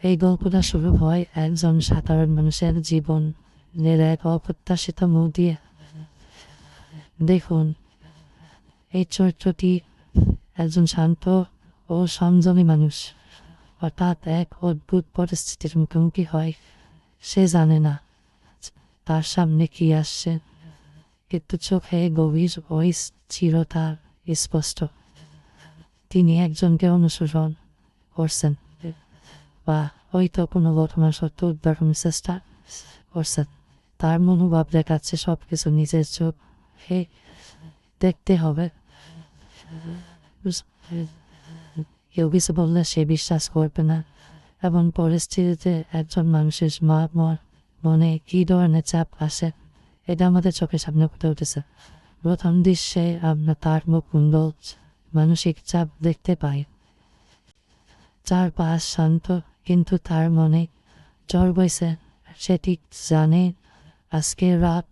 এই গল্পটা শুরু হয় একজন সাধারণ মানুষের জীবনের এক অপ্রত্যাশিত মুখ দিয়ে। দেখুন, এই চরিত্রটি একজন শান্ত ও সংযমী মানুষ হঠাৎ এক অদ্ভুত পরিস্থিতির মুখোমুখি হয়। সে জানে না তার সামনে কি আসছে, কিন্তু চোখে গভীর ও স্থিরতা স্পষ্ট। তিনি একজনকে অনুসরণ করছেন বা হয়তো কোনো ঘটনা সত্য উদ্ধারের চেষ্টা করছেন। তার মনোভাব দেখাচ্ছে সবকিছু নিজের চোখে দেখতে হবে। কেউ কিছু বললে সে বিশ্বাস করবে না। এমন পরিস্থিতিতে একজন মানুষের মনে কি ধরনের চাপ আসে, এটা আমাদের চোখের সামনে ফুটে উঠেছে। প্রথম দৃশ্যে আমরা তার মুখমণ্ডল মানসিক চাপ দেখতে পাই। চারপাশ শান্ত, কিন্তু তার মনে ঝড় বইছে। সে ঠিক জানে আজকের রাত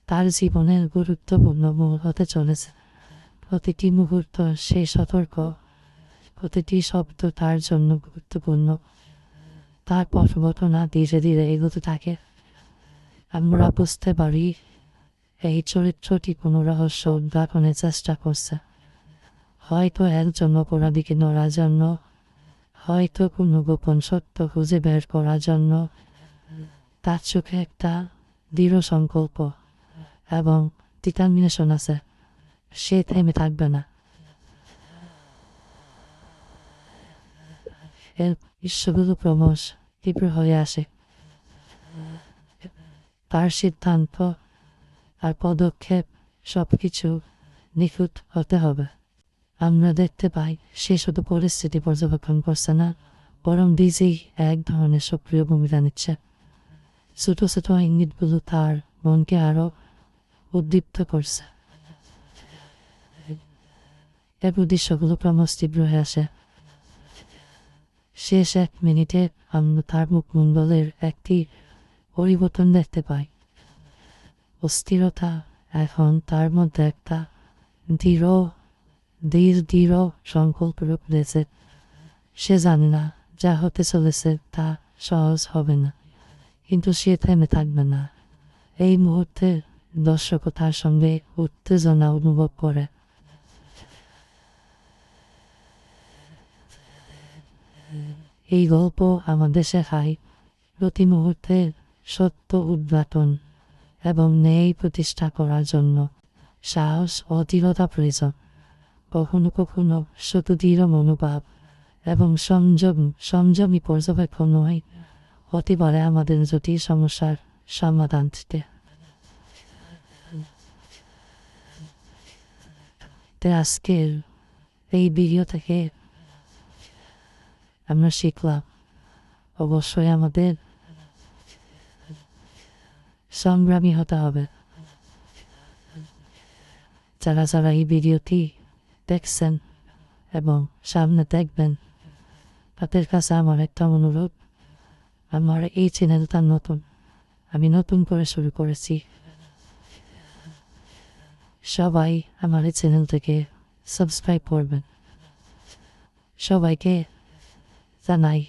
তার জীবনের গুরুত্বপূর্ণ মুহূর্ত হতে চলেছে। প্রতিটি মুহূর্ত সে সতর্ক, প্রতিটি শব্দ তার জন্য গুরুত্বপূর্ণ। তারপর ঘটনা ধীরে ধীরে এগোতে থাকে। আমরা বুঝতে পারি এই চরিত্রটি কোনো রহস্য উদ্ঘাটনের চেষ্টা করছে, হয়তো একজন অপরাধীকে ধরার জন্য, হয়তো কোনো গোপন সত্য খুঁজে বের করার জন্য। তার চোখে একটা দৃঢ় সংকল্প এবং ডিটারমিনেশন আছে। সে থেমে থাকবে না। এর দৃশ্যগুলো ক্রমশ তীব্র হয়ে আসে। তার সিদ্ধান্ত আর পদক্ষেপ সবকিছু নিখুঁত হতে হবে। আমরা দেখতে পাই সে শুধু পরিস্থিতি পর্যবেক্ষণ করছে না, বরং নিজেই এক ধরনের সক্রিয় ভূমিকা নিচ্ছে। ছোট ছোট ইঙ্গিতগুলো তার মনকে আরো উদ্দীপ্ত করছে। এরপর দৃশ্যগুলো ক্রমশ তীব্র হয়ে আসে। শেষ 1 মিনিটে আমরা তার মুখমণ্ডলের একটি পরিবর্তন দেখতে পাই। অস্থিরতা এখন তার মধ্যে একটা দৃঢ় সংকল্প রূপ নিয়েছে। সে জানে না যা হতে চলেছে তা সহজ হবে না, কিন্তু সে থেমে থাকবে না। এই মুহূর্তে দর্শক তার সঙ্গে উত্তেজনা অনুভব করে। এই গল্প আমাদের শেখায় প্রতি মুহূর্তে সত্য উদ্ঘাটন এবং ন্যায় প্রতিষ্ঠা করার জন্য সাহস ও দৃঢ়তা প্রয়োজন। কখনো কখনো শুধু দৃঢ় মনোভাব এবং সংযমী পর্যবেক্ষণ নয়, হতে পারে আমাদের জটিল সমস্যার সমাধান দিতে। আজকের এই ভিডিও থেকে আমরা শিখলাম অবশ্যই আমাদের সংগ্রামী হতে হবে। যারা যারা এই ভিডিওটি দেখছেন এবং সামনে দেখবেন, তাদের কাছে আমার একটা অনুরোধ, আমার এই চ্যানেলটা নতুন, আমি নতুন করে শুরু করেছি। সবাই আমার এই চ্যানেল থেকে সাবস্ক্রাইব করবেন। সবাইকে জানাই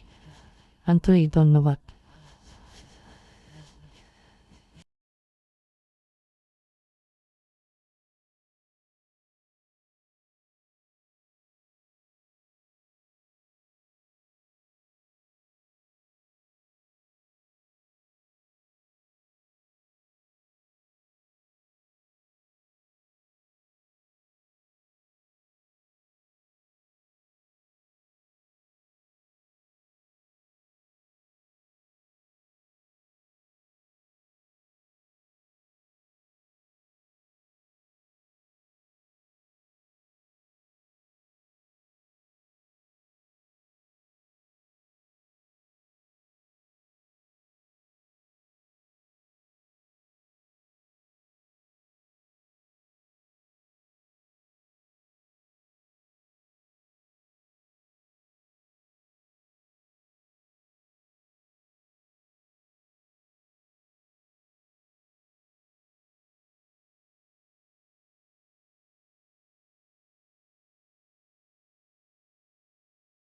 আন্তরিক ধন্যবাদ।